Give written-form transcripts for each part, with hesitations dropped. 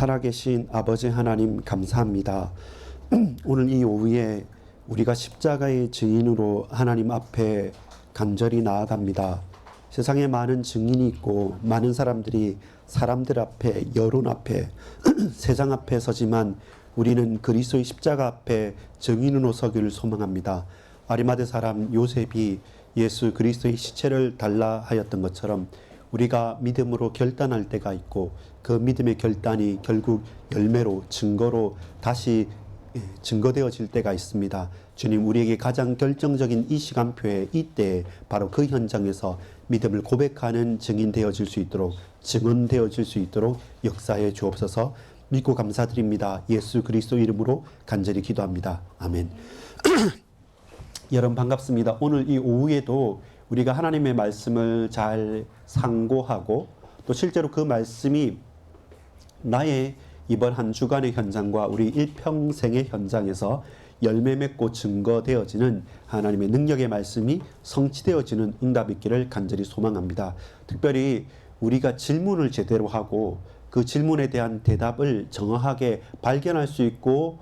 살아계신 아버지 하나님 감사합니다. 오늘 이 오후에 우리가 십자가의 증인으로 하나님 앞에 간절히 나아갑니다. 세상에 많은 증인이 있고 많은 사람들이 사람들 앞에, 여론 앞에, 세상 앞에 서지만 우리는 그리스도의 십자가 앞에 증인으로 서기를 소망합니다. 아리마대 사람 요셉이 예수 그리스도의 시체를 달라 하였던 것처럼 우리가 믿음으로 결단할 때가 있고 그 믿음의 결단이 결국 열매로 증거로 다시 증거되어질 때가 있습니다. 주님, 우리에게 가장 결정적인 이 시간표에 이때에 바로 그 현장에서 믿음을 고백하는 증인 되어질 수 있도록, 증언 되어질 수 있도록 역사해 주옵소서. 믿고 감사드립니다. 예수 그리스도 이름으로 간절히 기도합니다. 아멘. 여러분 반갑습니다. 오늘 이 오후에도 우리가 하나님의 말씀을 잘 상고하고 또 실제로 그 말씀이 나의 이번 한 주간의 현장과 우리 일평생의 현장에서 열매 맺고 증거되어지는 하나님의 능력의 말씀이 성취되어지는 응답 있기를 간절히 소망합니다. 특별히 우리가 질문을 제대로 하고 그 질문에 대한 대답을 정확하게 발견할 수 있고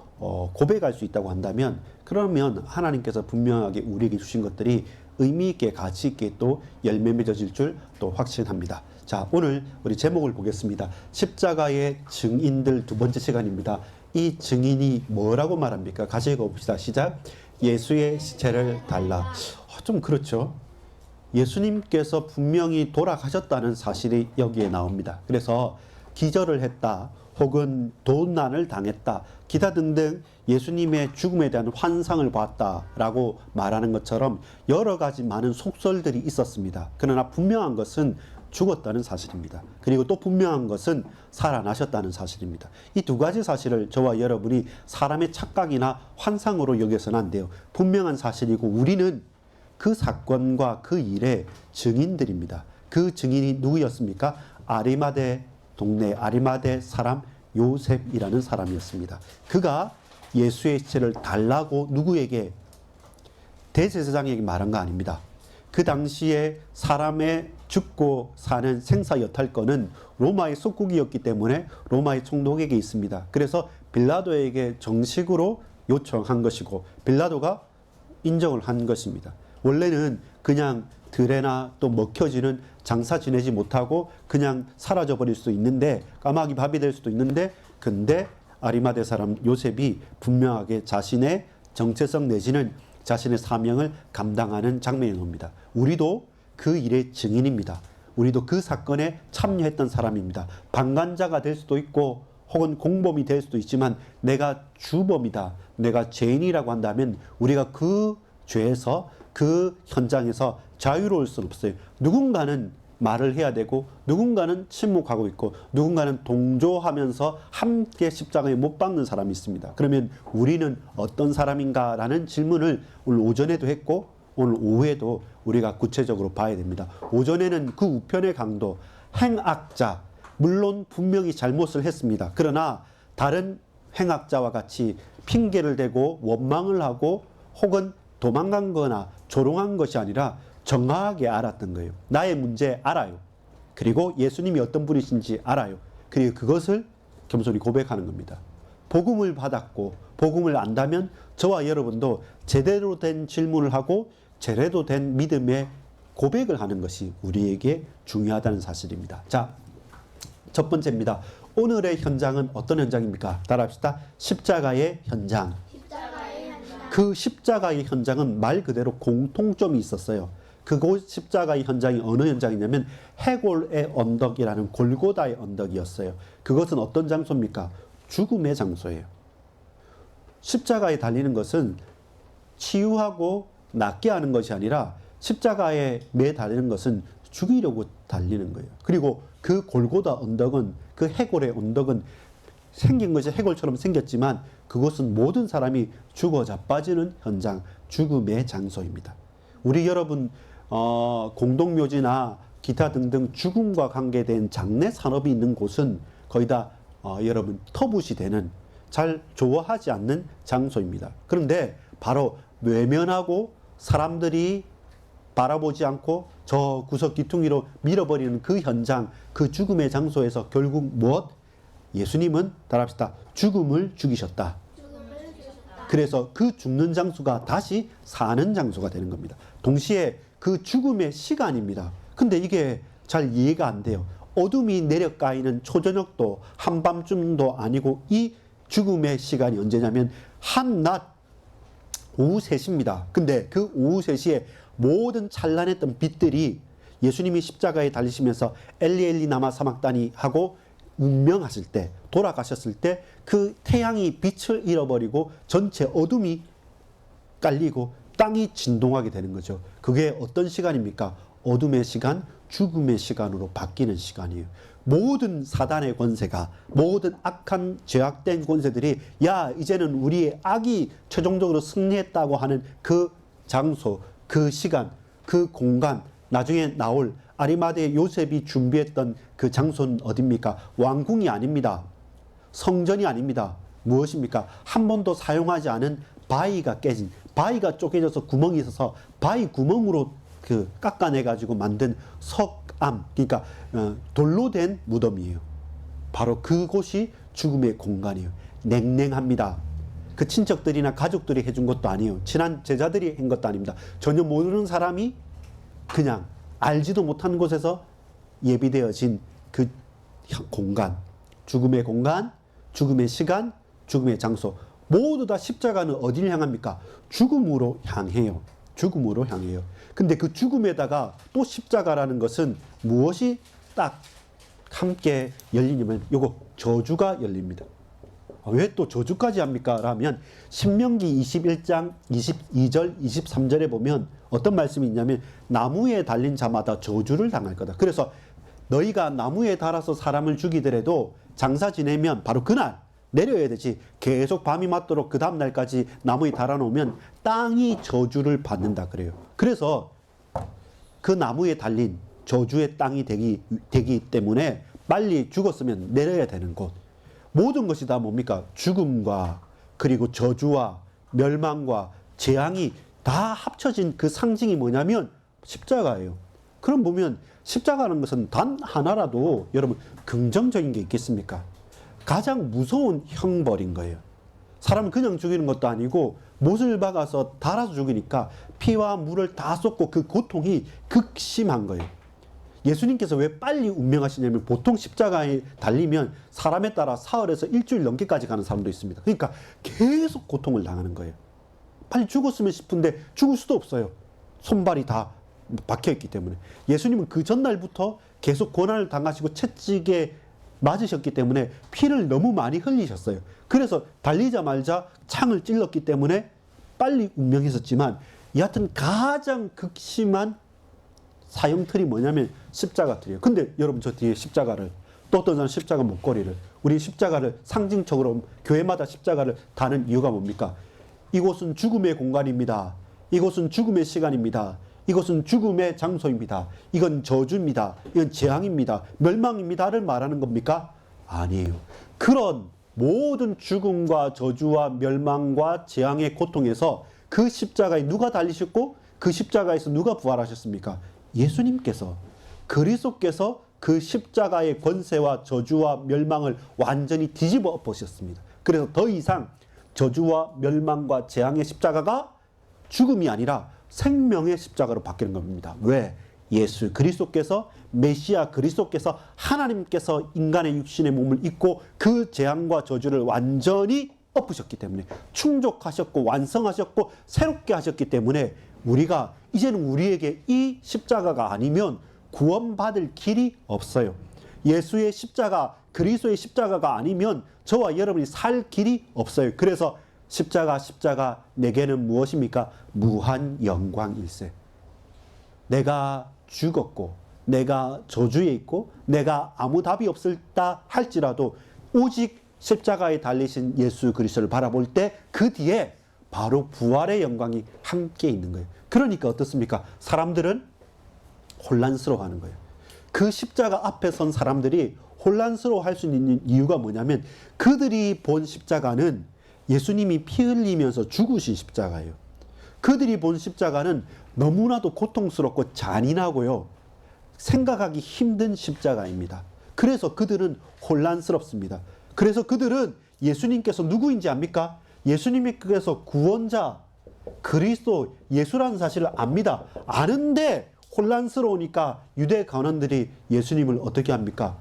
고백할 수 있다고 한다면, 그러면 하나님께서 분명하게 우리에게 주신 것들이 의미 있게 가치 있게 또 열매 맺어질 줄 또 확신합니다. 자, 오늘 우리 제목을 보겠습니다. 십자가의 증인들 두 번째 시간입니다. 이 증인이 뭐라고 말합니까? 같이 읽어봅시다. 시작. 예수의 시체를 달라. 좀 그렇죠. 예수님께서 분명히 돌아가셨다는 사실이 여기에 나옵니다. 그래서 기절을 했다, 혹은 도난을 당했다, 기타 등등 예수님의 죽음에 대한 환상을 봤다라고 말하는 것처럼 여러 가지 많은 속설들이 있었습니다. 그러나 분명한 것은 죽었다는 사실입니다. 그리고 또 분명한 것은 살아나셨다는 사실입니다. 이 두 가지 사실을 저와 여러분이 사람의 착각이나 환상으로 여겨서는 안 돼요. 분명한 사실이고 우리는 그 사건과 그 일의 증인들입니다. 그 증인이 누구였습니까? 아리마대 동네 아리마대 사람 요셉이라는 사람이었습니다. 그가 예수의 시체를 달라고 누구에게? 대제사장에게 말한 거 아닙니다. 그 당시에 사람의 죽고 사는 생사여탈권은 로마의 속국이었기 때문에 로마의 총독에게 있습니다. 그래서 빌라도에게 정식으로 요청한 것이고 빌라도가 인정을 한 것입니다. 원래는 그냥 들에나 또 먹혀지는 장사 지내지 못하고 그냥 사라져 버릴 수도 있는데, 까마귀 밥이 될 수도 있는데, 근데 아리마대 사람 요셉이 분명하게 자신의 정체성 내지는 자신의 사명을 감당하는 장면이 나옵니다. 우리도 그 일의 증인입니다. 우리도 그 사건에 참여했던 사람입니다. 방관자가 될 수도 있고 혹은 공범이 될 수도 있지만 내가 주범이다, 내가 죄인이라고 한다면 우리가 그 죄에서 그 현장에서 자유로울 수는 없어요. 누군가는 말을 해야 되고 누군가는 침묵하고 있고 누군가는 동조하면서 함께 십자가에 못 박는 사람이 있습니다. 그러면 우리는 어떤 사람인가 라는 질문을 오늘 오전에도 했고 오늘 오후에도 우리가 구체적으로 봐야 됩니다. 오전에는 그 우편의 강도, 행악자, 물론 분명히 잘못을 했습니다. 그러나 다른 행악자와 같이 핑계를 대고 원망을 하고 혹은 도망간 거나 조롱한 것이 아니라 정확하게 알았던 거예요. 나의 문제 알아요. 그리고 예수님이 어떤 분이신지 알아요. 그리고 그것을 겸손히 고백하는 겁니다. 복음을 받았고 복음을 안다면 저와 여러분도 제대로 된 질문을 하고 제대로 된 믿음의 고백을 하는 것이 우리에게 중요하다는 사실입니다. 자, 첫 번째입니다. 오늘의 현장은 어떤 현장입니까? 따라합시다. 십자가의 현장. 그 십자가의 현장은 말 그대로 공통점이 있었어요. 그곳 십자가의 현장이 어느 현장이냐면 해골의 언덕이라는 골고다의 언덕이었어요. 그것은 어떤 장소입니까? 죽음의 장소예요. 십자가에 달리는 것은 치유하고 낫게 하는 것이 아니라 십자가에 매달리는 것은 죽이려고 달리는 거예요. 그리고 그 골고다 언덕은, 그 해골의 언덕은 생긴 것이 해골처럼 생겼지만 그것은 모든 사람이 죽어 자빠지는 현장, 죽음의 장소입니다. 우리 여러분 공동묘지나 기타 등등 죽음과 관계된 장례 산업이 있는 곳은 거의 다 여러분 터부시 되는, 잘 좋아하지 않는 장소입니다. 그런데 바로 외면하고 사람들이 바라보지 않고 저 구석 귀퉁이로 밀어버리는 그 현장, 그 죽음의 장소에서 결국 무엇? 예수님은 따라합시다. 죽음을 죽이셨다. 그래서 그 죽는 장소가 다시 사는 장소가 되는 겁니다. 동시에 그 죽음의 시간입니다. 근데 이게 잘 이해가 안 돼요. 어둠이 내려가이는 초저녁도 한밤중도 아니고 이 죽음의 시간이 언제냐면 한낮 오후 3시입니다. 근데 그 오후 3시에 모든 찬란했던 빛들이 예수님이 십자가에 달리시면서 엘리 엘리 나마 사막다니 하고 운명하실 때, 돌아가셨을 때 그 태양이 빛을 잃어버리고 전체 어둠이 깔리고 땅이 진동하게 되는 거죠. 그게 어떤 시간입니까? 어둠의 시간, 죽음의 시간으로 바뀌는 시간이에요. 모든 사단의 권세가, 모든 악한 죄악된 권세들이 야 이제는 우리의 악이 최종적으로 승리했다고 하는 그 장소, 그 시간, 그 공간, 나중에 나올 아리마대 요셉이 준비했던 그 장소는 어디입니까? 왕궁이 아닙니다. 성전이 아닙니다. 무엇입니까? 한 번도 사용하지 않은 바위가 깨진, 바위가 쪼개져서 구멍이 있어서 바위 구멍으로 그 깎아내가지고 만든 석암, 그러니까 돌로 된 무덤이에요. 바로 그곳이 죽음의 공간이에요. 냉랭합니다. 그 친척들이나 가족들이 해준 것도 아니에요. 친한 제자들이 한 것도 아닙니다. 전혀 모르는 사람이 그냥 알지도 못하는 곳에서 예비되어진 그 공간, 죽음의 공간, 죽음의 시간, 죽음의 장소, 모두 다 십자가는 어디를 향합니까? 죽음으로 향해요. 죽음으로 향해요. 근데 그 죽음에다가 또 십자가라는 것은 무엇이 딱 함께 열리냐면 요거 저주가 열립니다. 왜 또 저주까지 합니까? 라면 신명기 21장 22절 23절에 보면 어떤 말씀이 있냐면 나무에 달린 자마다 저주를 당할 거다. 그래서 너희가 나무에 달아서 사람을 죽이더라도 장사 지내면 바로 그날 내려야 되지. 계속 밤이 맞도록 그 다음 날까지 나무에 달아놓으면 땅이 저주를 받는다 그래요. 그래서 그 나무에 달린 저주의 땅이 되기 때문에 빨리 죽었으면 내려야 되는 곳. 모든 것이 다 뭡니까? 죽음과 그리고 저주와 멸망과 재앙이 다 합쳐진 그 상징이 뭐냐면 십자가예요. 그럼 보면 십자가라는 것은 단 하나라도 여러분 긍정적인 게 있겠습니까? 가장 무서운 형벌인 거예요. 사람을 그냥 죽이는 것도 아니고 못을 박아서 달아서 죽이니까 피와 물을 다 쏟고 그 고통이 극심한 거예요. 예수님께서 왜 빨리 운명하시냐면 보통 십자가에 달리면 사람에 따라 사흘에서 일주일 넘게까지 가는 사람도 있습니다. 그러니까 계속 고통을 당하는 거예요. 빨리 죽었으면 싶은데 죽을 수도 없어요. 손발이 다 박혀있기 때문에. 예수님은 그 전날부터 계속 고난을 당하시고 채찍에 맞으셨기 때문에 피를 너무 많이 흘리셨어요. 그래서 달리자마자 창을 찔렀기 때문에 빨리 운명했었지만 여하튼 가장 극심한 사형틀이 뭐냐면 십자가틀이에요. 근데 여러분 저 뒤에 십자가를 또 어떤 사람은 십자가 목걸이를 우리 십자가를 상징적으로 교회마다 십자가를 다는 이유가 뭡니까? 이곳은 죽음의 공간입니다. 이곳은 죽음의 시간입니다. 이것은 죽음의 장소입니다. 이건 저주입니다. 이건 재앙입니다. 멸망입니다를 말하는 겁니까? 아니에요. 그런 모든 죽음과 저주와 멸망과 재앙의 고통에서 그 십자가에 누가 달리셨고 그 십자가에서 누가 부활하셨습니까? 예수님께서, 그리스도께서 그 십자가의 권세와 저주와 멸망을 완전히 뒤집어 엎으셨습니다. 그래서 더 이상 저주와 멸망과 재앙의 십자가가 죽음이 아니라 생명의 십자가로 바뀌는 겁니다. 왜? 예수 그리스도께서, 메시아 그리스도께서, 하나님께서 인간의 육신의 몸을 입고 그 재앙과 저주를 완전히 엎으셨기 때문에, 충족하셨고 완성하셨고 새롭게 하셨기 때문에 우리가 이제는 우리에게 이 십자가가 아니면 구원받을 길이 없어요. 예수의 십자가, 그리스도의 십자가가 아니면 저와 여러분이 살 길이 없어요. 그래서 십자가 내게는 무엇입니까? 무한 영광일세. 내가 죽었고 내가 저주에 있고 내가 아무 답이 없을다 할지라도 오직 십자가에 달리신 예수 그리스도를 바라볼 때 그 뒤에 바로 부활의 영광이 함께 있는 거예요. 그러니까 어떻습니까? 사람들은 혼란스러워하는 거예요. 그 십자가 앞에 선 사람들이 혼란스러워할 수 있는 이유가 뭐냐면 그들이 본 십자가는 예수님이 피 흘리면서 죽으신 십자가예요. 그들이 본 십자가는 너무나도 고통스럽고 잔인하고요. 생각하기 힘든 십자가입니다. 그래서 그들은 혼란스럽습니다. 그래서 그들은 예수님께서 누구인지 압니까? 예수님께서 구원자, 그리스도, 예수라는 사실을 압니다. 아는데 혼란스러우니까 유대 관원들이 예수님을 어떻게 합니까?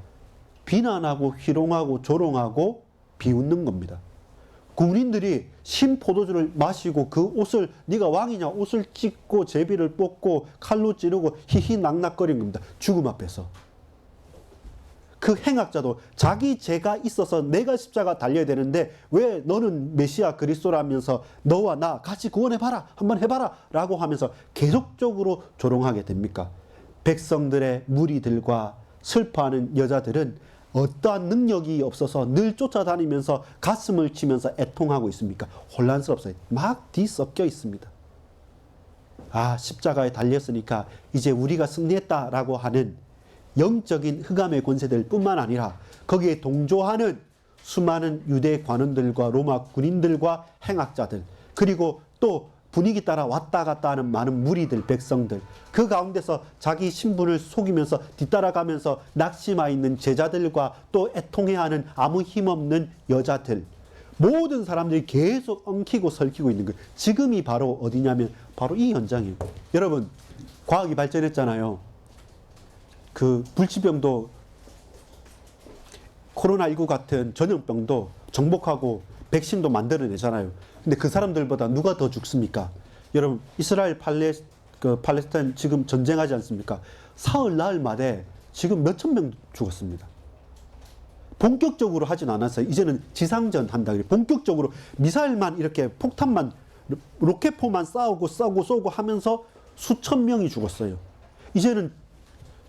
비난하고 희롱하고 조롱하고 비웃는 겁니다. 군인들이 신 포도주를 마시고 그 옷을 네가 왕이냐 옷을 찢고 제비를 뽑고 칼로 찌르고 히히낙낙거린 겁니다. 죽음 앞에서. 그 행악자도 자기 죄가 있어서 내가 십자가 달려야 되는데 왜 너는 메시아 그리스도라면서 너와 나 같이 구원해봐라 한번 해봐라 라고 하면서 계속적으로 조롱하게 됩니까? 백성들의 무리들과 슬퍼하는 여자들은 어떠한 능력이 없어서 늘 쫓아다니면서 가슴을 치면서 애통하고 있습니까? 혼란스럽어요. 막 뒤섞여 있습니다. 아, 십자가에 달렸으니까 이제 우리가 승리했다라고 하는 영적인 흑암의 권세들 뿐만 아니라 거기에 동조하는 수많은 유대 관원들과 로마 군인들과 행악자들, 그리고 또 분위기 따라 왔다 갔다 하는 많은 무리들, 백성들, 그 가운데서 자기 신분을 속이면서 뒤따라가면서 낙심하 있는 제자들과 또 애통해하는 아무 힘없는 여자들, 모든 사람들이 계속 엉키고 설키고 있는 거예요. 지금이 바로 어디냐면 바로 이 현장이에요. 여러분, 과학이 발전했잖아요. 그 불치병도 코로나19 같은 전염병도 정복하고 백신도 만들어내잖아요. 근데 그 사람들보다 누가 더 죽습니까? 여러분, 이스라엘 팔레스타인 지금 전쟁하지 않습니까? 사흘 나흘 만에 지금 몇천 명 죽었습니다. 본격적으로 하진 않았어요. 이제는 지상전 한다. 본격적으로 미사일만 이렇게 폭탄만 로켓포만 쏘고 하면서 수천 명이 죽었어요. 이제는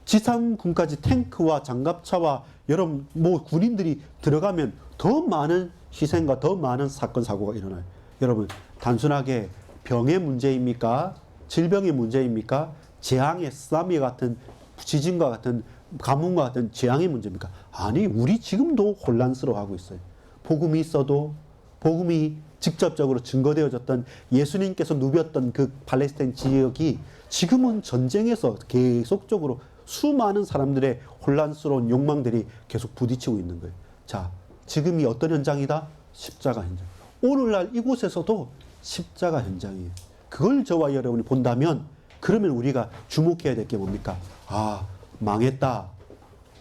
지상군까지 탱크와 장갑차와 여러분 군인들이 들어가면 더 많은 희생과 더 많은 사건 사고가 일어나요. 여러분, 단순하게 병의 문제입니까? 질병의 문제입니까? 재앙의 쓰나미 같은 지진과 같은 가뭄과 같은 재앙의 문제입니까? 아니, 우리 지금도 혼란스러워하고 있어요. 복음이 있어도 복음이 직접적으로 증거되어졌던 예수님께서 누볐던 그 팔레스타인 지역이 지금은 전쟁에서 계속적으로 수많은 사람들의 혼란스러운 욕망들이 계속 부딪히고 있는 거예요. 자, 지금이 어떤 현장이다? 십자가 현장. 오늘날 이곳에서도 십자가 현장이에요. 그걸 저와 여러분이 본다면 그러면 우리가 주목해야 될 게 뭡니까? 아, 망했다,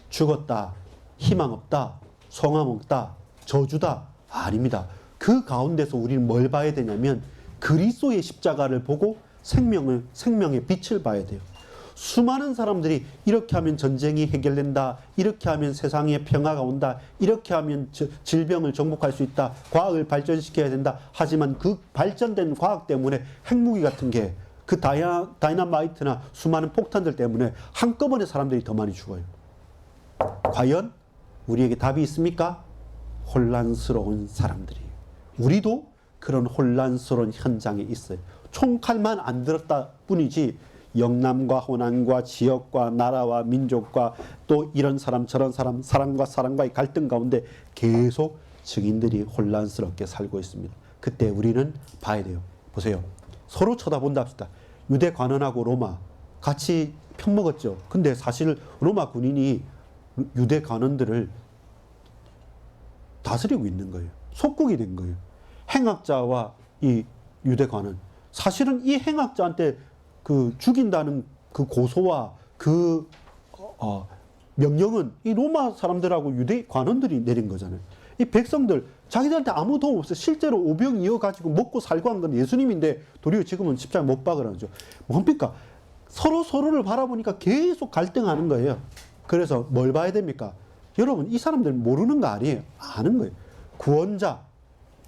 죽었다, 희망 없다, 소망 없다, 저주다. 아닙니다. 그 가운데서 우리는 뭘 봐야 되냐면 그리스도의 십자가를 보고 생명의 빛을 봐야 돼요. 수많은 사람들이 이렇게 하면 전쟁이 해결된다, 이렇게 하면 세상에 평화가 온다, 이렇게 하면 질병을 정복할 수 있다, 과학을 발전시켜야 된다. 하지만 그 발전된 과학 때문에 핵무기 같은 게 그 다이너마이트나 수많은 폭탄들 때문에 한꺼번에 사람들이 더 많이 죽어요. 과연 우리에게 답이 있습니까? 혼란스러운 사람들이에요. 우리도 그런 혼란스러운 현장에 있어요. 총칼만 안 들었다 뿐이지 영남과 호남과 지역과 나라와 민족과 또 이런 사람 저런 사람, 사람과 사람과의 갈등 가운데 계속 증인들이 혼란스럽게 살고 있습니다. 그때 우리는 봐야 돼요. 보세요. 서로 쳐다본다 합시다. 유대 관원하고 로마 같이 편먹었죠. 근데 사실 로마 군인이 유대 관원들을 다스리고 있는 거예요. 속국이 된 거예요. 행악자와 이 유대 관원. 사실은 이 행악자한테 그 죽인다는 그 고소와 그 명령은 이 로마 사람들하고 유대 관원들이 내린 거잖아요. 이 백성들 자기들한테 아무 도움 없어요. 실제로 오병 이어가지고 먹고 살고 한 건 예수님인데 도리어 지금은 십자가 못 박으라죠. 뭡니까? 서로를 바라보니까 계속 갈등하는 거예요. 그래서 뭘 봐야 됩니까? 여러분, 이 사람들 모르는 거 아니에요. 아는 거예요. 구원자,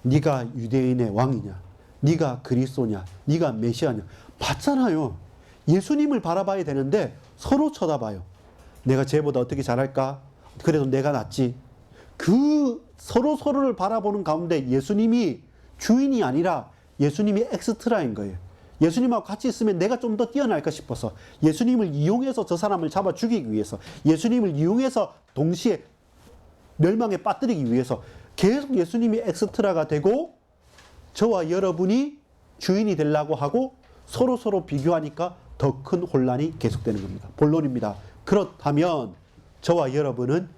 네가 유대인의 왕이냐, 네가 그리스도냐, 네가 메시아냐 봤잖아요. 예수님을 바라봐야 되는데 서로 쳐다봐요. 내가 쟤보다 어떻게 잘할까? 그래도 내가 낫지. 그 서로를 바라보는 가운데 예수님이 주인이 아니라 예수님이 엑스트라인 거예요. 예수님하고 같이 있으면 내가 좀 더 뛰어날까 싶어서 예수님을 이용해서 저 사람을 잡아 죽이기 위해서, 예수님을 이용해서 동시에 멸망에 빠뜨리기 위해서 계속 예수님이 엑스트라가 되고 저와 여러분이 주인이 되려고 하고 서로 비교하니까 더 큰 혼란이 계속되는 겁니다. 본론입니다. 그렇다면 저와 여러분은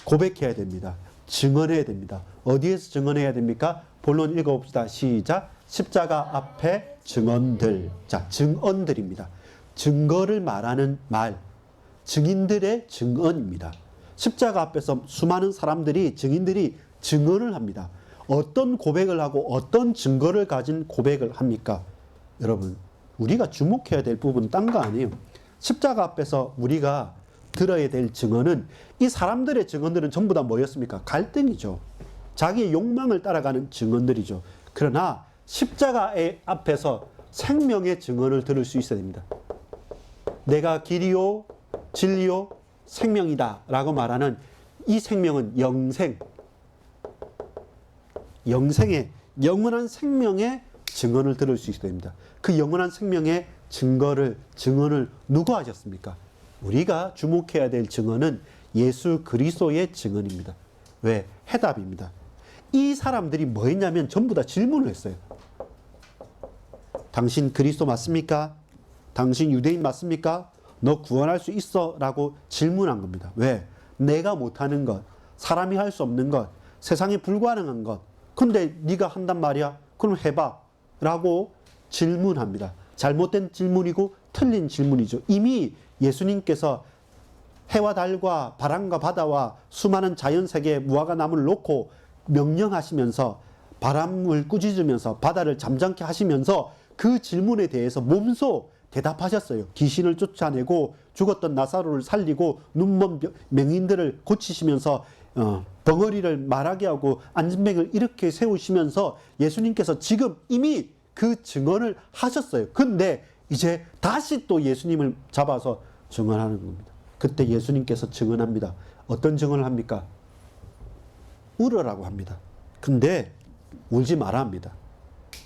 고백해야 됩니다. 증언해야 됩니다. 어디에서 증언해야 됩니까? 본론 읽어봅시다. 시작. 십자가 앞에 증언들. 자, 증언들입니다. 증거를 말하는 말. 증인들의 증언입니다. 십자가 앞에서 수많은 사람들이, 증인들이 증언을 합니다. 어떤 고백을 하고 어떤 증거를 가진 고백을 합니까? 여러분, 우리가 주목해야 될 부분은 딴 거 아니에요. 십자가 앞에서 우리가 들어야 될 증언은, 이 사람들의 증언들은 전부 다 뭐였습니까? 갈등이죠. 자기의 욕망을 따라가는 증언들이죠. 그러나 십자가 앞에서 생명의 증언을 들을 수 있어야 됩니다. 내가 길이요 진리요 생명이다 라고 말하는 이 생명은 영생의 영원한 생명의 증언을 들을 수 있어야 됩니다. 그 영원한 생명의 증언을 누가 하셨습니까? 우리가 주목해야 될 증언은 예수 그리스도의 증언입니다. 왜? 해답입니다. 이 사람들이 뭐 했냐면 전부 다 질문을 했어요. 당신 그리스도 맞습니까? 당신 유대인 맞습니까? 너 구원할 수 있어? 라고 질문한 겁니다. 왜? 내가 못하는 것, 사람이 할 수 없는 것, 세상에 불가능한 것, 근데 네가 한단 말이야? 그럼 해봐 라고 질문합니다. 잘못된 질문이고 틀린 질문이죠. 이미 예수님께서 해와 달과 바람과 바다와 수많은 자연세계에 무화과 나무를 놓고 명령하시면서 바람을 꾸짖으면서 바다를 잠잠케 하시면서 그 질문에 대해서 몸소 대답하셨어요. 귀신을 쫓아내고 죽었던 나사로를 살리고 눈먼 맹인들을 고치시면서 벙어리를 말하게 하고 안진뱅이를 이렇게 세우시면서 예수님께서 지금 이미 그 증언을 하셨어요. 근데 이제 다시 또 예수님을 잡아서 증언하는 겁니다. 그때 예수님께서 증언합니다. 어떤 증언을 합니까? 울으라고 합니다. 근데 울지 마라 합니다.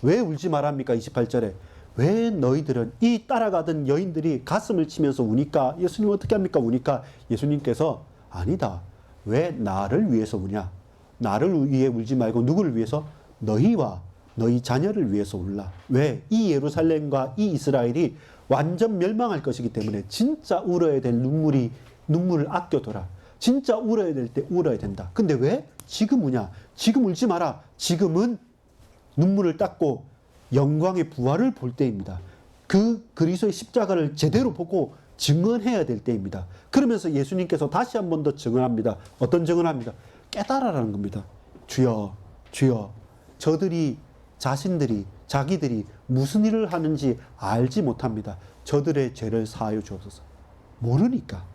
왜 울지 마라 합니까? 28절에. 왜 너희들은, 이 따라가던 여인들이 가슴을 치면서 우니까, 예수님 어떻게 합니까? 우니까 예수님께서 아니다. 왜 나를 위해서 우냐? 나를 위해 울지 말고 누구를 위해서? 너희와 너희 자녀를 위해서 울라. 왜? 이 예루살렘과 이 이스라엘이 완전 멸망할 것이기 때문에 진짜 울어야 될 눈물을 아껴둬라. 진짜 울어야 될 때 울어야 된다. 근데 왜? 지금 우냐? 지금 울지 마라. 지금은 눈물을 닦고 영광의 부활을 볼 때입니다. 그 그리스도의 십자가를 제대로 보고 증언해야 될 때입니다. 그러면서 예수님께서 다시 한 번 더 증언합니다. 어떤 증언합니다? 깨달아라는 겁니다. 주여, 주여, 자기들이 무슨 일을 하는지 알지 못합니다. 저들의 죄를 사하여 주옵소서. 모르니까.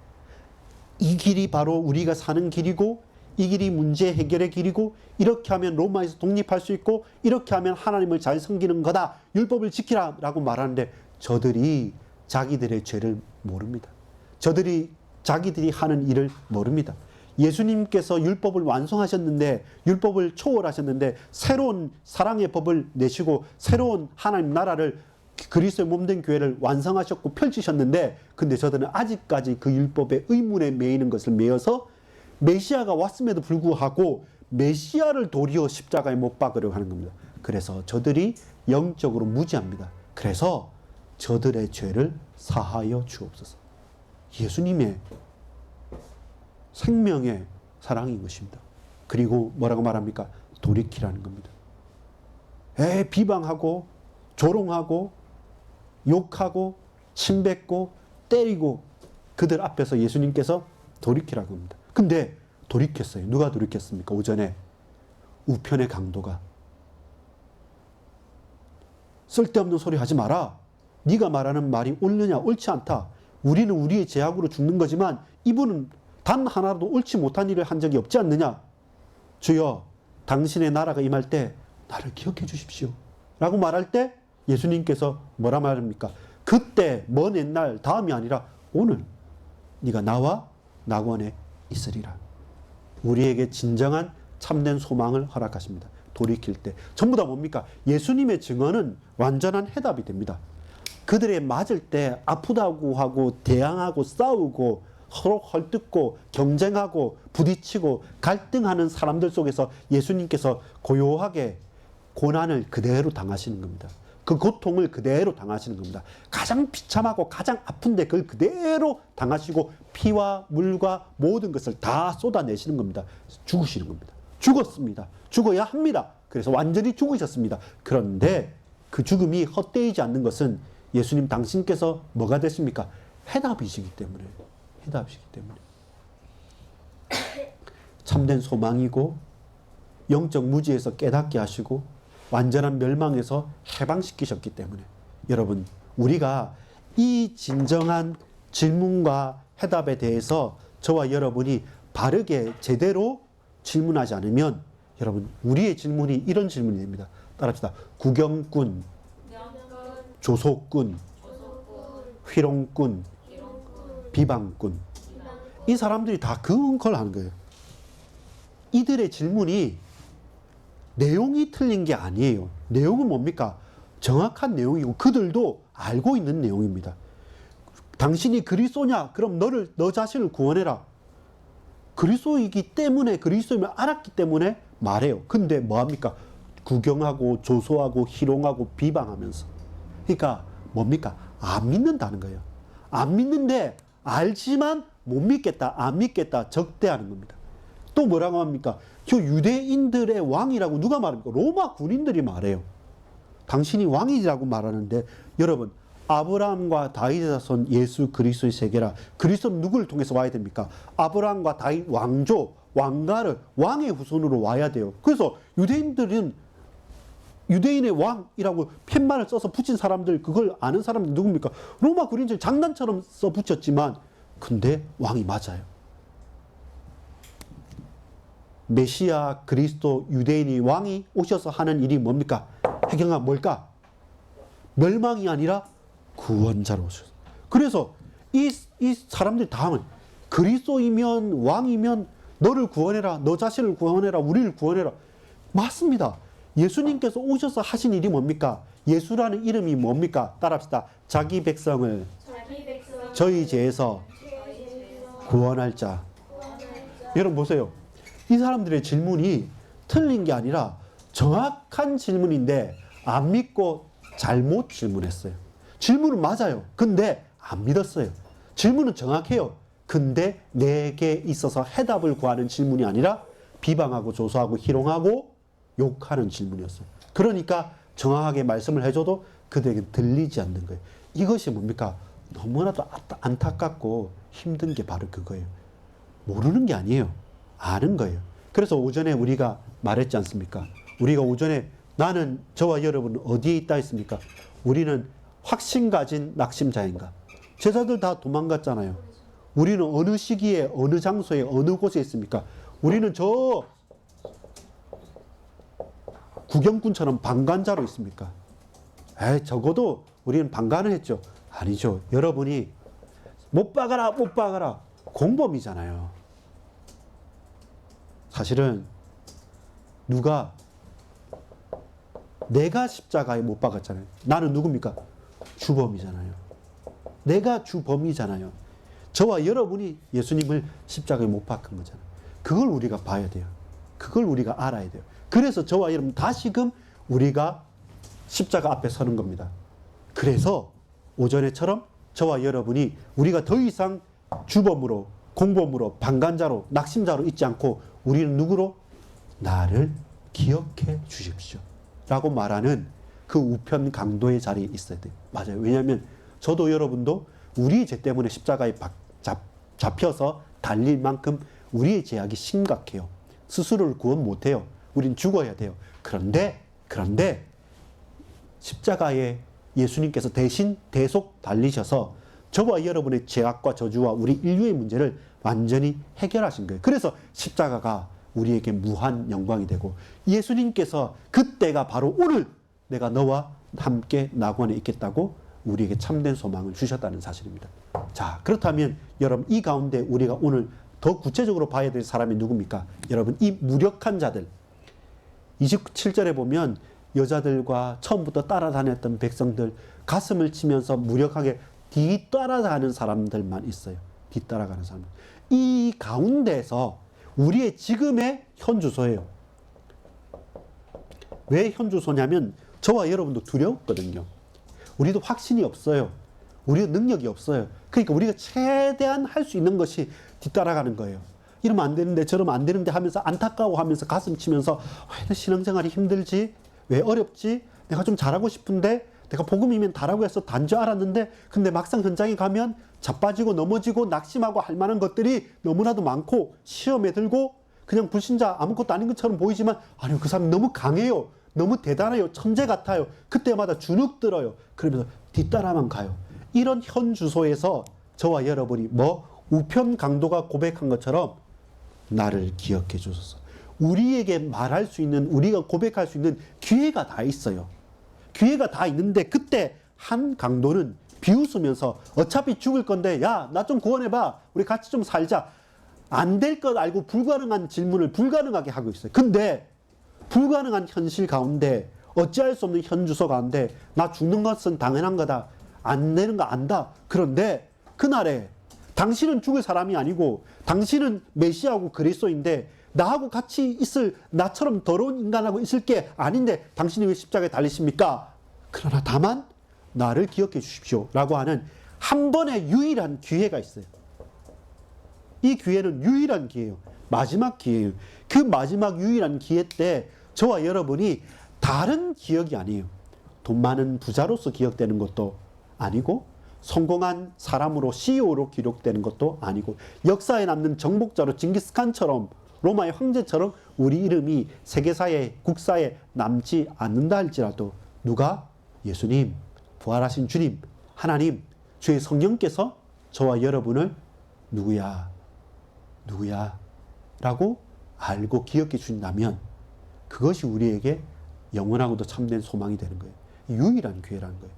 이 길이 바로 우리가 사는 길이고, 이 길이 문제 해결의 길이고, 이렇게 하면 로마에서 독립할 수 있고, 이렇게 하면 하나님을 잘 섬기는 거다. 율법을 지키라 라고 말하는데 저들이 자기들의 죄를 모릅니다. 자기들이 하는 일을 모릅니다. 예수님께서 율법을 완성하셨는데, 율법을 초월하셨는데, 새로운 사랑의 법을 내시고 새로운 하나님 나라를, 그리스도의 몸된 교회를 완성하셨고 펼치셨는데, 근데 저들은 아직까지 그 율법의 의문에 매이는 것을 매여서 메시아가 왔음에도 불구하고 메시아를 도리어 십자가에 못 박으려고 하는 겁니다. 그래서 저들이 영적으로 무지합니다. 그래서 저들의 죄를 사하여 주옵소서. 예수님의 생명의 사랑인 것입니다. 그리고 뭐라고 말합니까? 돌이키라는 겁니다. 비방하고 조롱하고 욕하고 침뱉고 때리고 그들 앞에서 예수님께서 돌이키라고 합니다. 근데 돌이켰어요. 누가 돌이켰습니까? 오전에 우편의 강도가. 쓸데없는 소리 하지 마라. 네가 말하는 말이 옳느냐? 옳지 않다. 우리는 우리의 죄악으로 죽는 거지만 이분은 단 하나도 옳지 못한 일을 한 적이 없지 않느냐? 주여, 당신의 나라가 임할 때 나를 기억해 주십시오 라고 말할 때 예수님께서 뭐라 말합니까? 그때 먼 옛날 다음이 아니라 오늘 네가 나와 낙원에 있으리라. 우리에게 진정한 참된 소망을 허락하십니다. 돌이킬 때. 전부 다 뭡니까? 예수님의 증언은 완전한 해답이 됩니다. 그들의 맞을 때 아프다고 하고 대항하고 싸우고 서로 헐뜯고 경쟁하고 부딪히고 갈등하는 사람들 속에서 예수님께서 고요하게 고난을 그대로 당하시는 겁니다. 그 고통을 그대로 당하시는 겁니다. 가장 비참하고 가장 아픈데 그걸 그대로 당하시고 피와 물과 모든 것을 다 쏟아내시는 겁니다. 죽으시는 겁니다. 죽었습니다. 죽어야 합니다. 그래서 완전히 죽으셨습니다. 그런데 그 죽음이 헛되이지 않는 것은 예수님 당신께서 뭐가 됐습니까? 해답이시기 때문에. 해답이시기 때문에. 참된 소망이고 영적 무지에서 깨닫게 하시고 완전한 멸망에서 해방시키셨기 때문에 여러분 우리가 이 진정한 질문과 해답에 대해서 저와 여러분이 바르게 제대로 질문하지 않으면 여러분 우리의 질문이 이런 질문이 됩니다. 따라합시다. 구경꾼, 조소꾼, 휘롱꾼, 비방꾼. 이 사람들이 다 그런 걸 하는 거예요. 이들의 질문이 내용이 틀린 게 아니에요. 내용은 뭡니까? 정확한 내용이고 그들도 알고 있는 내용입니다. 당신이 그리스도냐? 그럼 너 자신을 구원해라. 그리스도이기 때문에 그리스도임을 알았기 때문에 말해요. 근데 뭐합니까? 구경하고 조소하고 희롱하고 비방하면서. 그러니까 뭡니까? 안 믿는다는 거예요. 안 믿는데 알지만 못 믿겠다, 안 믿겠다 적대하는 겁니다. 또 뭐라고 합니까? 저 유대인들의 왕이라고 누가 말합니까? 로마 군인들이 말해요. 당신이 왕이라고 말하는데 여러분 아브라함과 다윗의 자손 예수 그리스도의 세계라. 그리스도는 누구를 통해서 와야 됩니까? 아브라함과 다윗 왕조, 왕가를 왕의 후손으로 와야 돼요. 그래서 유대인들은 유대인의 왕이라고 팻말을 써서 붙인 사람들, 그걸 아는 사람들 누굽니까? 로마 군인들 장난처럼 써 붙였지만 근데 왕이 맞아요. 메시아 그리스도 유대인이 왕이 오셔서 하는 일이 뭡니까? 해경아 뭘까? 멸망이 아니라 구원자로 오셨어요. 그래서 이 사람들이 다 하면 그리스도이면 왕이면 너를 구원해라. 너 자신을 구원해라. 우리를 구원해라. 맞습니다. 예수님께서 오셔서 하신 일이 뭡니까? 예수라는 이름이 뭡니까? 따라합시다. 자기 백성을 저희 죄에서 구원할 자. 여러분 보세요. 이 사람들의 질문이 틀린 게 아니라 정확한 질문인데 안 믿고 잘못 질문했어요. 질문은 맞아요. 근데 안 믿었어요. 질문은 정확해요. 근데 내게 있어서 해답을 구하는 질문이 아니라 비방하고 조소하고 희롱하고 욕하는 질문이었어요. 그러니까 정확하게 말씀을 해줘도 그들에게 들리지 않는 거예요. 이것이 뭡니까? 너무나도 안타깝고 힘든 게 바로 그거예요. 모르는 게 아니에요. 아는 거예요. 그래서 오전에 우리가 말했지 않습니까? 우리가 오전에 나는 저와 여러분은 어디에 있다 했습니까? 우리는 확신 가진 낙심자인가? 제자들 다 도망갔잖아요. 우리는 어느 시기에 어느 장소에 어느 곳에 있습니까? 우리는 저 구경꾼처럼 방관자로 있습니까? 적어도 우리는 방관을 했죠. 아니죠. 여러분이 못 박아라 못 박아라 공범이잖아요. 사실은 누가 내가 십자가에 못 박았잖아요. 나는 누굽니까? 주범이잖아요. 내가 주범이잖아요. 저와 여러분이 예수님을 십자가에 못 박은 거잖아요. 그걸 우리가 봐야 돼요. 그걸 우리가 알아야 돼요. 그래서 저와 여러분 다시금 우리가 십자가 앞에 서는 겁니다. 그래서 오전에처럼 저와 여러분이 우리가 더 이상 주범으로 공범으로 방관자로 낙심자로 있지 않고 우리는 누구로? 나를 기억해 주십시오 라고 말하는 그 우편 강도의 자리에 있어야 돼요. 맞아요. 왜냐하면 저도 여러분도 우리의 죄 때문에 십자가에 잡혀서 달릴 만큼 우리의 죄악이 심각해요. 스스로를 구원 못해요. 우린 죽어야 돼요. 그런데 십자가에 예수님께서 대신 대속 달리셔서 저와 여러분의 죄악과 저주와 우리 인류의 문제를 완전히 해결하신 거예요. 그래서 십자가가 우리에게 무한 영광이 되고 예수님께서 그때가 바로 오늘 내가 너와 함께 낙원에 있겠다고 우리에게 참된 소망을 주셨다는 사실입니다. 자, 그렇다면 여러분 이 가운데 우리가 오늘 더 구체적으로 봐야 될 사람이 누굽니까? 여러분 이 무력한 자들 27절에 보면 여자들과 처음부터 따라다녔던 백성들 가슴을 치면서 무력하게 뒤따라가는 사람들만 있어요. 뒤따라가는 사람들. 이 가운데서 우리의 지금의 현주소예요. 왜 현주소냐면 저와 여러분도 두려웠거든요. 우리도 확신이 없어요. 우리도 능력이 없어요. 그러니까 우리가 최대한 할 수 있는 것이 뒤따라가는 거예요. 이러면 안 되는데 저러면 안 되는데 하면서 안타까워하면서 가슴 치면서 왜 내 신앙생활이 힘들지? 왜 어렵지? 내가 좀 잘하고 싶은데 내가 복음이면 다라고 해서 단 줄 알았는데 근데 막상 현장에 가면 자빠지고 넘어지고 낙심하고 할 만한 것들이 너무나도 많고 시험에 들고 그냥 불신자 아무것도 아닌 것처럼 보이지만 아니요, 그 사람 너무 강해요. 너무 대단해요. 천재 같아요. 그때마다 주눅 들어요. 그러면서 뒤따라만 가요. 이런 현 주소에서 저와 여러분이 우편 강도가 고백한 것처럼 나를 기억해 주소서. 우리에게 말할 수 있는, 우리가 고백할 수 있는 기회가 다 있어요. 기회가 다 있는데 그때 한 강도는 비웃으면서 어차피 죽을 건데 야, 나 좀 구원해봐. 우리 같이 좀 살자. 안 될 것 알고 불가능한 질문을 불가능하게 하고 있어요. 근데 불가능한 현실 가운데 어찌할 수 없는 현 주소 가운데 나 죽는 것은 당연한 거다. 안 되는 거 안다. 그런데 그날에 당신은 죽을 사람이 아니고 당신은 메시아고 그리스도인데 나하고 같이 있을 나처럼 더러운 인간하고 있을 게 아닌데 당신이 왜 십자가에 달리십니까? 그러나 다만 나를 기억해 주십시오 라고 하는 한 번의 유일한 기회가 있어요. 이 기회는 유일한 기회예요. 마지막 기회예요. 그 마지막 유일한 기회 때 저와 여러분이 다른 기억이 아니에요. 돈 많은 부자로서 기억되는 것도 아니고 성공한 사람으로 CEO로 기록되는 것도 아니고 역사에 남는 정복자로 징기스칸처럼 로마의 황제처럼 우리 이름이 세계사에 국사에 남지 않는다 할지라도 누가? 예수님, 부활하신 주님, 하나님, 주의 성령께서 저와 여러분을 누구야 라고 알고 기억해 주신다면 그것이 우리에게 영원하고도 참된 소망이 되는 거예요. 유일한 기회라는 거예요.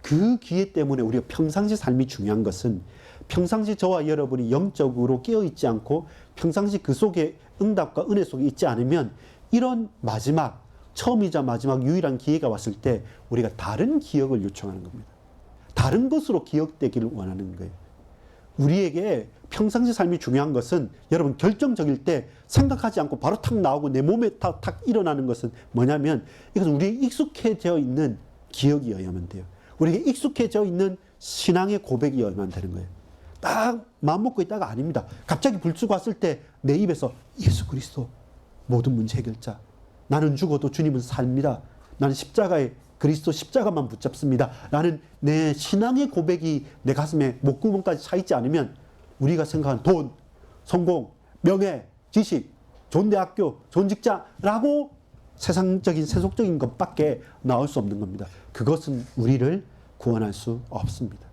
그 기회 때문에 우리가 평상시 삶이 중요한 것은 평상시 저와 여러분이 영적으로 깨어있지 않고 평상시 그 속에 응답과 은혜 속에 있지 않으면 이런 마지막, 처음이자 마지막 유일한 기회가 왔을 때 우리가 다른 기억을 요청하는 겁니다. 다른 것으로 기억되기를 원하는 거예요. 우리에게 평상시 삶이 중요한 것은 여러분 결정적일 때 생각하지 않고 바로 탁 나오고 내 몸에 탁 일어나는 것은 뭐냐면 이것은 우리에 익숙해져 있는 기억이어야만 돼요. 우리에게 익숙해져 있는 신앙의 고백이어야만 되는 거예요. 딱 마음먹고 있다가 아닙니다. 갑자기 불쑥 왔을 때 내 입에서 예수 그리스도 모든 문제 해결자. 나는 죽어도 주님은 삽니다. 나는 십자가에 그리스도 십자가만 붙잡습니다. 라는 내 신앙의 고백이 내 가슴에 목구멍까지 차 있지 않으면 우리가 생각한 돈, 성공, 명예, 지식, 좋은 대학교, 좋은 직장라고 세상적인 세속적인 것밖에 나올 수 없는 겁니다. 그것은 우리를 구원할 수 없습니다.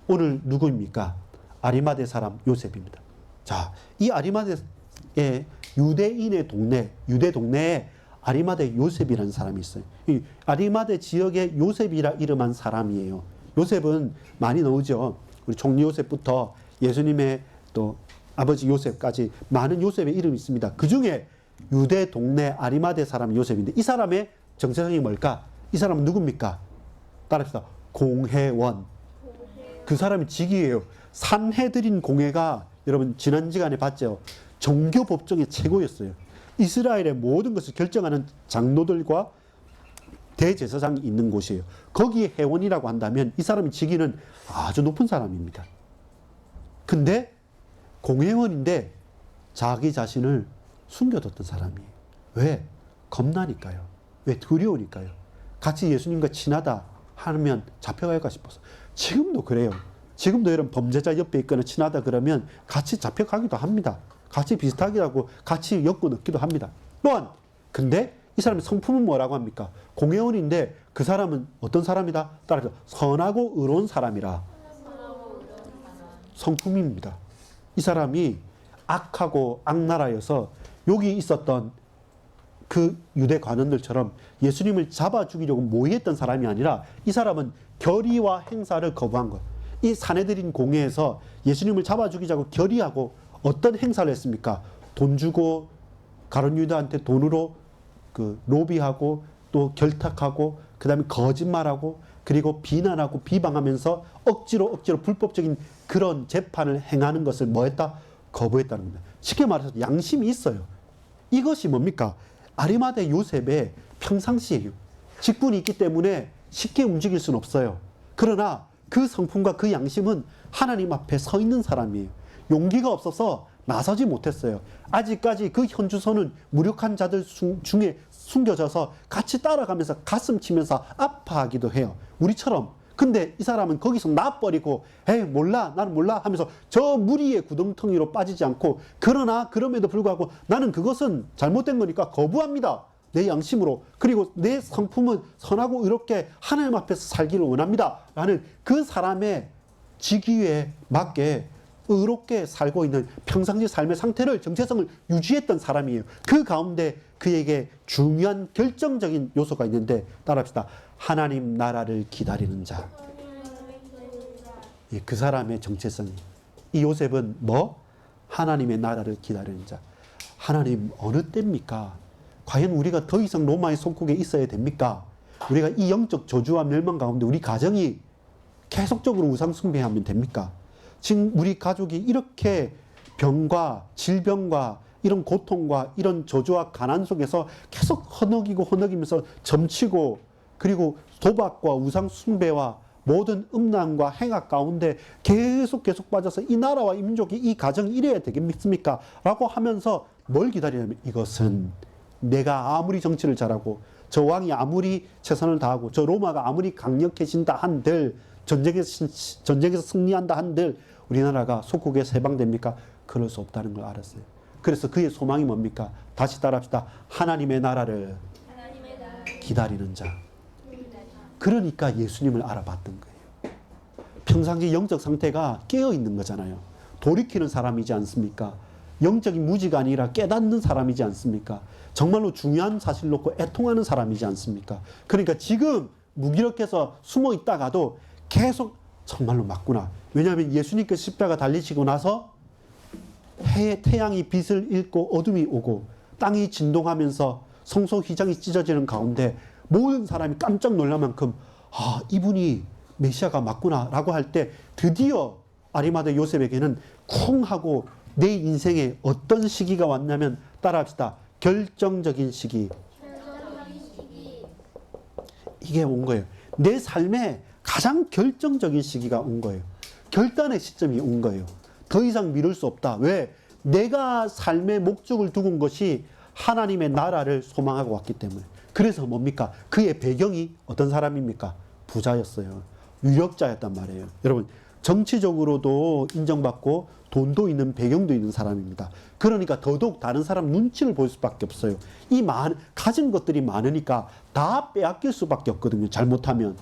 오늘 누구입니까? 아리마대 사람 요셉입니다. 자, 이 아리마대의 유대인의 동네, 유대 동네에 아리마대 요셉이라는 사람이 있어요. 이 아리마대 지역에 요셉이라 이름한 사람이에요. 요셉은 많이 나오죠. 우리 총리 요셉부터 예수님의 또 아버지 요셉까지 많은 요셉의 이름이 있습니다. 그 중에 유대 동네 아리마대 사람 요셉인데 이 사람의 정체성이 뭘까? 이 사람은 누굽니까? 따라합시다. 공회원. 그 사람이 직위예요. 산헤드린 공회가 여러분 지난 시간에 봤죠. 종교 법정의 최고였어요. 이스라엘의 모든 것을 결정하는 장로들과 대제사장이 있는 곳이에요. 거기에 회원이라고 한다면 이 사람의 직위는 아주 높은 사람입니다. 근데 공회원인데 자기 자신을 숨겨뒀던 사람이에요. 왜? 겁나니까요. 왜? 두려우니까요. 같이 예수님과 친하다 하면 잡혀갈까 싶어서. 지금도 그래요. 지금도 이런 범죄자 옆에 있거나 친하다 그러면 같이 잡혀가기도 합니다. 같이 비슷하기도 하고 같이 엮고 넣기도 합니다. 또한 근데 이 사람의 성품은 뭐라고 합니까? 공회원인데 그 사람은 어떤 사람이다? 따라서 선하고 의로운 사람이라. 성품입니다. 이 사람이 악하고 악나라여서 여기 있었던 그 유대 관원들처럼 예수님을 잡아 죽이려고 모의했던 사람이 아니라 이 사람은 결의와 행사를 거부한 것. 이 사내들인 공회에서 예수님을 잡아 죽이자고 결의하고 어떤 행사를 했습니까? 돈 주고 가룟 유다한테 돈으로 그 로비하고 또 결탁하고 그 다음에 거짓말하고 그리고 비난하고 비방하면서 억지로 불법적인 그런 재판을 행하는 것을 뭐 했다? 거부했다는 겁니다. 쉽게 말해서 양심이 있어요. 이것이 뭡니까? 아리마대 요셉의 평상시예요. 직분이 있기 때문에 쉽게 움직일 수는 없어요. 그러나 그 성품과 그 양심은 하나님 앞에 서 있는 사람이에요. 용기가 없어서 나서지 못했어요. 아직까지 그 현주소는 무력한 자들 중에 숨겨져서 같이 따라가면서 가슴 치면서 아파하기도 해요. 우리처럼. 근데 이 사람은 거기서 놔버리고 에이 몰라 나는 몰라 하면서 저 무리의 구덩텅이로 빠지지 않고, 그러나 그럼에도 불구하고 나는 그것은 잘못된 거니까 거부합니다. 내 양심으로. 그리고 내 성품은 선하고 의롭게 하나님 앞에서 살기를 원합니다 라는 그 사람의 직위에 맞게 의롭게 살고 있는 평상시 삶의 상태를, 정체성을 유지했던 사람이에요. 그 가운데 그에게 중요한 결정적인 요소가 있는데, 따라합시다. 하나님 나라를 기다리는 자. 예, 그 사람의 정체성이. 이 요셉은 뭐? 하나님의 나라를 기다리는 자. 하나님 어느 때입니까? 과연 우리가 더 이상 로마의 속국에 있어야 됩니까? 우리가 이 영적 저주와 멸망 가운데 우리 가정이 계속적으로 우상 숭배하면 됩니까? 지금 우리 가족이 이렇게 병과 질병과 이런 고통과 이런 저주와 가난 속에서 계속 허덕이면서 점치고, 그리고 도박과 우상 숭배와 모든 음란과 행악 가운데 계속 빠져서 이 나라와 이 민족이, 이 가정이 이래야 되겠습니까? 라고 하면서 뭘 기다리냐면, 이것은 내가 아무리 정치를 잘하고 저 왕이 아무리 최선을 다하고 저 로마가 아무리 강력해진다 한들, 전쟁에서 승리한다 한들 우리나라가 속국에서 해방됩니까? 그럴 수 없다는 걸 알았어요. 그래서 그의 소망이 뭡니까? 다시 따라합시다. 하나님의 나라를 기다리는 자. 그러니까 예수님을 알아봤던 거예요. 평상시 영적 상태가 깨어있는 거잖아요. 돌이키는 사람이지 않습니까? 영적인 무지가 아니라 깨닫는 사람이지 않습니까? 정말로 중요한 사실을 놓고 애통하는 사람이지 않습니까? 그러니까 지금 무기력해서 숨어 있다가도 계속 정말로 맞구나. 왜냐하면 예수님께서 십자가 달리시고 나서 태양이 빛을 잃고 어둠이 오고 땅이 진동하면서 성소 휘장이 찢어지는 가운데 모든 사람이 깜짝 놀랄 만큼 이분이 메시아가 맞구나 라고 할 때, 드디어 아리마대 요셉에게는 쿵 하고 내 인생에 어떤 시기가 왔냐면, 따라합시다. 결정적인 시기. 이게 온 거예요. 내 삶에 가장 결정적인 시기가 온 거예요. 결단의 시점이 온 거예요. 더 이상 미룰 수 없다. 왜? 내가 삶의 목적을 두고 것이 하나님의 나라를 소망하고 왔기 때문에. 그래서 뭡니까? 그의 배경이 어떤 사람입니까? 부자였어요. 유력자였단 말이에요. 여러분, 정치적으로도 인정받고 돈도 있는, 배경도 있는 사람입니다. 그러니까 더더욱 다른 사람 눈치를 볼 수밖에 없어요. 가진 것들이 많으니까 다 빼앗길 수밖에 없거든요. 잘못하면.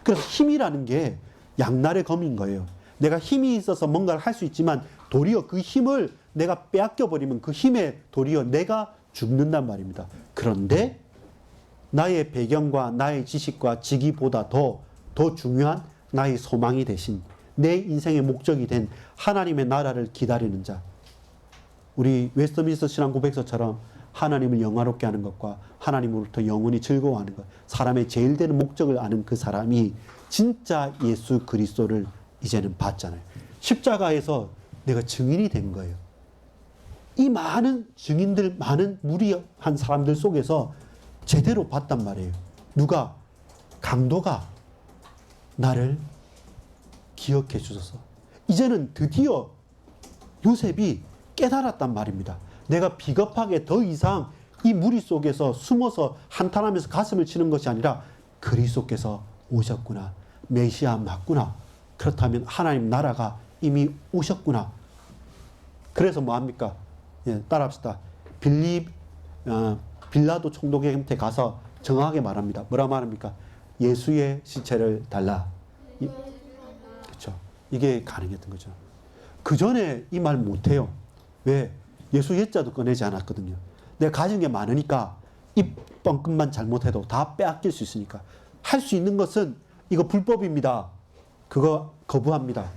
그래서 힘이라는 게 양날의 검인 거예요. 내가 힘이 있어서 뭔가를 할 수 있지만 도리어 그 힘을 내가 빼앗겨버리면 그 힘에 도리어 내가 죽는단 말입니다. 그런데 나의 배경과 나의 지식과 직위보다 더 중요한 나의 소망이 되신, 내 인생의 목적이 된 하나님의 나라를 기다리는 자. 우리 웨스트민스터 신앙 고백서처럼 하나님을 영화롭게 하는 것과 하나님으로부터 영원히 즐거워하는 것, 사람의 제일 되는 목적을 아는 그 사람이 진짜 예수 그리스도를 이제는 봤잖아요. 십자가에서 내가 증인이 된 거예요. 이 많은 증인들, 많은 무리한 사람들 속에서 제대로 봤단 말이에요. 누가? 강도가 나를 기억해 주셔서. 이제는 드디어 요셉이 깨달았단 말입니다. 내가 비겁하게 더 이상 이 무리 속에서 숨어서 한탄하면서 가슴을 치는 것이 아니라 그리스도께서 오셨구나. 메시아 맞구나. 그렇다면 하나님 나라가 이미 오셨구나. 그래서 뭐합니까? 예, 따라합시다. 빌라도 총독한테 가서 정확하게 말합니다. 뭐라 말합니까? 예수의 시체를 달라. 그렇죠. 이게 가능했던 거죠. 그 전에 이 말 못해요. 왜? 예수 예자도 꺼내지 않았거든요. 내가 가진 게 많으니까 이 뻥끗만 잘못해도 다 빼앗길 수 있으니까. 할 수 있는 것은 이거 불법입니다. 그거 거부합니다.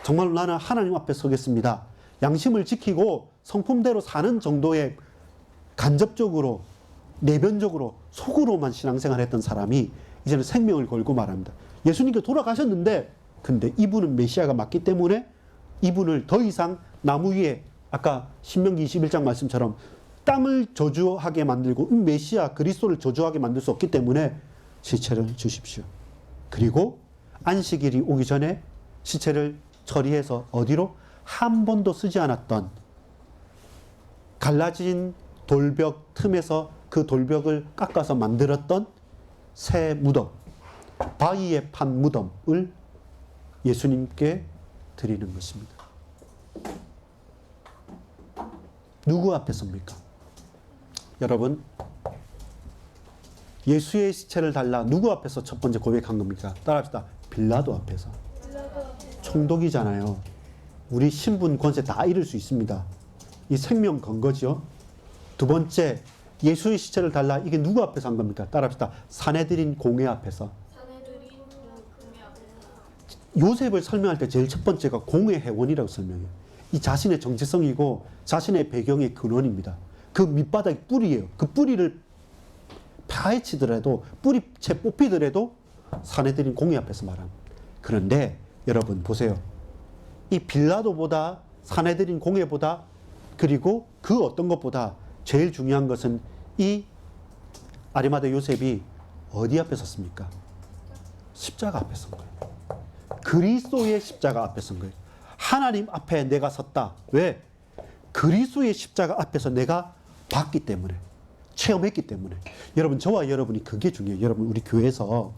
정말로 나는 하나님 앞에 서겠습니다. 양심을 지키고 성품대로 사는 정도의 간접적으로, 내면적으로, 속으로만 신앙생활 했던 사람이 이제는 생명을 걸고 말합니다. 예수님께 돌아가셨는데, 근데 이분은 메시아가 맞기 때문에 이분을 더 이상 나무 위에, 아까 신명기 21장 말씀처럼 땅을 저주하게 만들고 메시아 그리스도를 저주하게 만들 수 없기 때문에 시체를 주십시오. 그리고 안식일이 오기 전에 시체를 처리해서 어디로? 한 번도 쓰지 않았던 갈라진 돌벽 틈에서 그 돌벽을 깎아서 만들었던 새 무덤, 바위에 판 무덤을 예수님께 드리는 것입니다. 누구 앞에서입니까? 여러분, 예수의 시체를 달라 누구 앞에서 첫 번째 고백한 겁니까? 따라합시다. 빌라도 앞에서. 총독이잖아요. 우리 신분 권세 다 잃을 수 있습니다. 이 생명 건 거죠. 두 번째, 예수의 시체를 달라, 이게 누구 앞에서 한 겁니까? 따라합시다. 사내들인 공회 앞에서. 요셉을 설명할 때 제일 첫 번째가 공회 회원이라고 설명해요. 이 자신의 정체성이고 자신의 배경의 근원입니다. 그 밑바닥이 뿌리예요. 그 뿌리를 파헤치더라도, 뿌리채 뽑히더라도 사내들인 공회 앞에서 말합니다. 그런데 여러분 보세요. 이 빌라도보다, 사내들인 공회보다, 그리고 그 어떤 것보다 제일 중요한 것은 이 아리마다 요셉이 어디 앞에 섰습니까? 십자가 앞에 선 거예요. 그리스도의 십자가 앞에 선 거예요. 하나님 앞에 내가 섰다. 왜? 그리스도의 십자가 앞에서 내가 봤기 때문에, 체험했기 때문에. 여러분, 저와 여러분이 그게 중요해요. 여러분, 우리 교회에서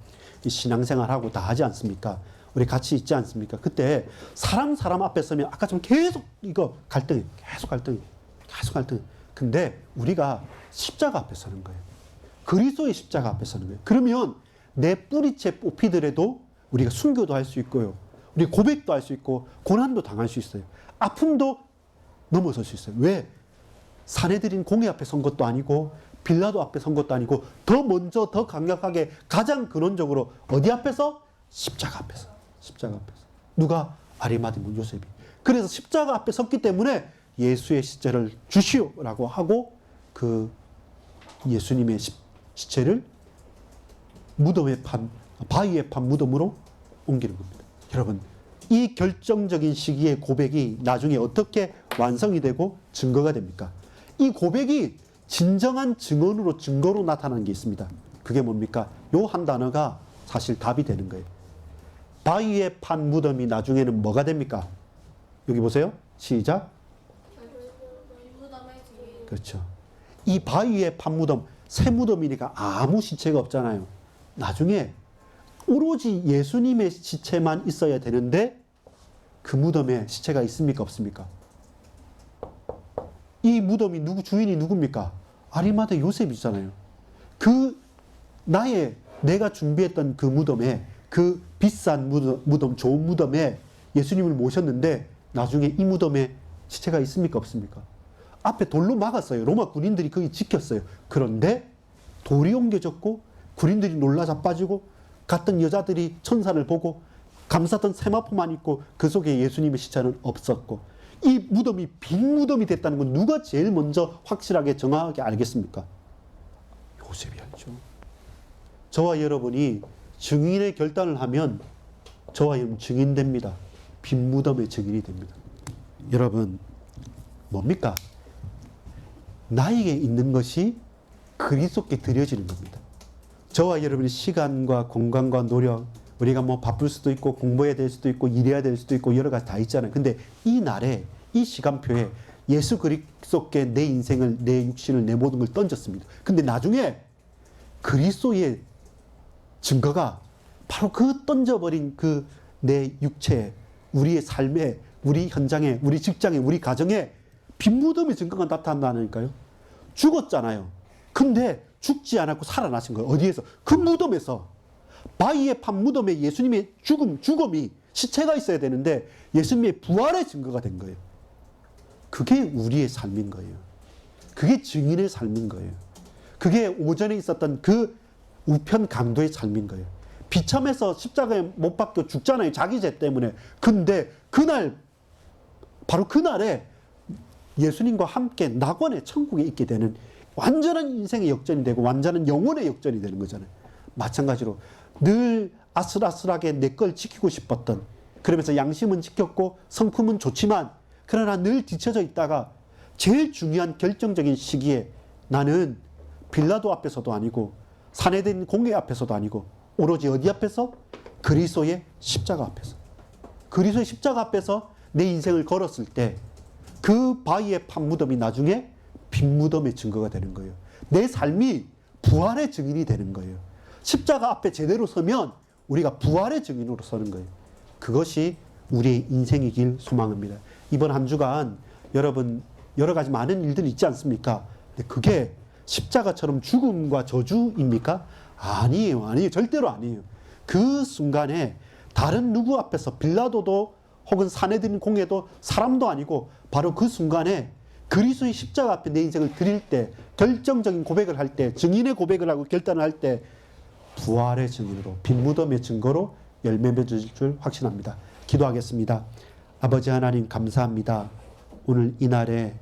신앙생활하고 다 하지 않습니까? 우리 같이 있지 않습니까? 그때 사람 앞에 서면 아까처럼 계속 이거 갈등이, 계속 갈등이. 근데 우리가 십자가 앞에 서는 거예요. 그리스도의 십자가 앞에 서는 거예요. 그러면 내 뿌리채 뽑히더라도 우리가 순교도 할 수 있고요. 우리 고백도 할 수 있고 고난도 당할 수 있어요. 아픔도 넘어설 수 있어요. 왜? 사내들인 공회 앞에 선 것도 아니고 빌라도 앞에 선 것도 아니고 더 먼저 더 강력하게 가장 근원적으로 어디 앞에서? 십자가 앞에서. 십자가 앞에서. 누가? 아리마다의 요셉이. 그래서 십자가 앞에 섰기 때문에 예수의 시체를 주시오라고 하고 그 예수님의 시체를 무덤에 판, 바위에 판 무덤으로 옮기는 겁니다. 여러분, 이 결정적인 시기의 고백이 나중에 어떻게 완성이 되고 증거가 됩니까? 이 고백이 진정한 증거로 나타나는 게 있습니다. 그게 뭡니까? 요 한 단어가 사실 답이 되는 거예요. 바위에 판 무덤이 나중에는 뭐가 됩니까? 여기 보세요. 시작. 그렇죠. 이 바위에 판 무덤, 새 무덤이니까 아무 시체가 없잖아요. 나중에 오로지 예수님의 시체만 있어야 되는데 그 무덤에 시체가 있습니까? 없습니까? 이 무덤이 주인이 누굽니까? 아리마다 요셉이잖아요. 내가 준비했던 그 무덤에, 그 비싼 무덤, 좋은 무덤에 예수님을 모셨는데 나중에 이 무덤에 시체가 있습니까? 없습니까? 앞에 돌로 막았어요. 로마 군인들이 거기 지켰어요. 그런데 돌이 옮겨졌고 군인들이 놀라 자빠지고 갔던 여자들이 천사를 보고 감쌌던 세마포만 있고 그 속에 예수님의 시체는 없었고, 이 무덤이 빈 무덤이 됐다는 건 누가 제일 먼저 확실하게 정확하게 알겠습니까? 요셉이 알죠. 저와 여러분이 증인의 결단을 하면 저와 여러분 증인됩니다. 빈 무덤의 증인이 됩니다. 여러분, 뭡니까? 나에게 있는 것이 그리스도께 드려지는 겁니다. 저와 여러분의 시간과 공간과 노력, 우리가 뭐 바쁠 수도 있고 공부해야 될 수도 있고 일해야 될 수도 있고 여러 가지 다 있잖아요. 근데 이 날에, 이 시간표에 예수 그리스도께 내 인생을, 내 육신을, 내 모든 걸 던졌습니다. 근데 나중에 그리스도의 증거가 바로 그 던져버린 그 내 육체에, 우리의 삶에, 우리 현장에, 우리 직장에, 우리 가정에 빈 무덤의 증거가 나타난다니까요. 죽었잖아요. 근데 죽지 않았고 살아나신 거예요. 어디에서? 그 무덤에서. 바위에 판 무덤에 예수님의 죽음이, 시체가 있어야 되는데 예수님의 부활의 증거가 된 거예요. 그게 우리의 삶인 거예요. 그게 증인의 삶인 거예요. 그게 오전에 있었던 그 우편 강도의 삶인 거예요. 비참해서 십자가에 못 박혀 죽잖아요. 자기 죄 때문에. 근데 바로 그날에 예수님과 함께 낙원의 천국에 있게 되는 완전한 인생의 역전이 되고 완전한 영혼의 역전이 되는 거잖아요. 마찬가지로 늘 아슬아슬하게 내 걸 지키고 싶었던, 그러면서 양심은 지켰고 성품은 좋지만 그러나 늘 뒤처져 있다가 제일 중요한 결정적인 시기에 나는 빌라도 앞에서도 아니고 사내된 공회 앞에서도 아니고 오로지 어디 앞에서? 그리스도의 십자가 앞에서. 그리스도의 십자가 앞에서 내 인생을 걸었을 때 그 바위에 판 무덤이 나중에 빈무덤의 증거가 되는 거예요. 내 삶이 부활의 증인이 되는 거예요. 십자가 앞에 제대로 서면 우리가 부활의 증인으로 서는 거예요. 그것이 우리의 인생이길 소망합니다. 이번 한 주간 여러분 여러 가지 많은 일들이 있지 않습니까? 근데 그게 십자가처럼 죽음과 저주입니까? 아니에요. 아니에요. 절대로 아니에요. 그 순간에 다른 누구 앞에서 빌라도도 혹은 사내들인 공회도 사람도 아니고 바로 그 순간에 그리스도의 십자가 앞에 내 인생을 드릴 때 결정적인 고백을 할 때 증인의 고백을 하고 결단을 할 때 부활의 증인으로 빈무덤의 증거로 열매 맺을 줄 확신합니다. 기도하겠습니다. 아버지 하나님 감사합니다. 오늘 이날에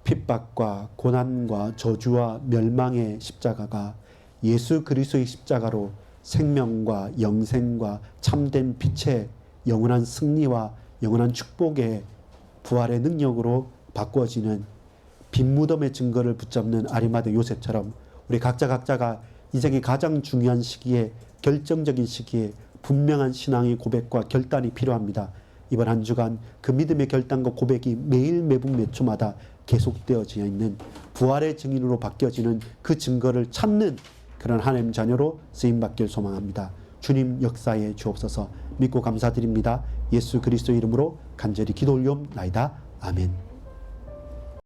핍박과 고난과 저주와 멸망의 십자가가 예수 그리스도의 십자가로 생명과 영생과 참된 빛의 영원한 승리와 영원한 축복의 부활의 능력으로 바꾸어지는 빈무덤의 증거를 붙잡는 아리마대 요셉처럼 우리 각자가 인생의 가장 중요한 시기에 결정적인 시기에 분명한 신앙의 고백과 결단이 필요합니다. 이번 한 주간 그 믿음의 결단과 고백이 매일 매분 몇 초마다 계속되어져 있는 부활의 증인으로 바뀌어지는 그 증거를 찾는 그런 하나님 자녀로 쓰임받길 소망합니다. 주님 역사에 주옵소서. 믿고 감사드립니다. 예수 그리스도 이름으로 간절히 기도 올리옵나이다. 아멘.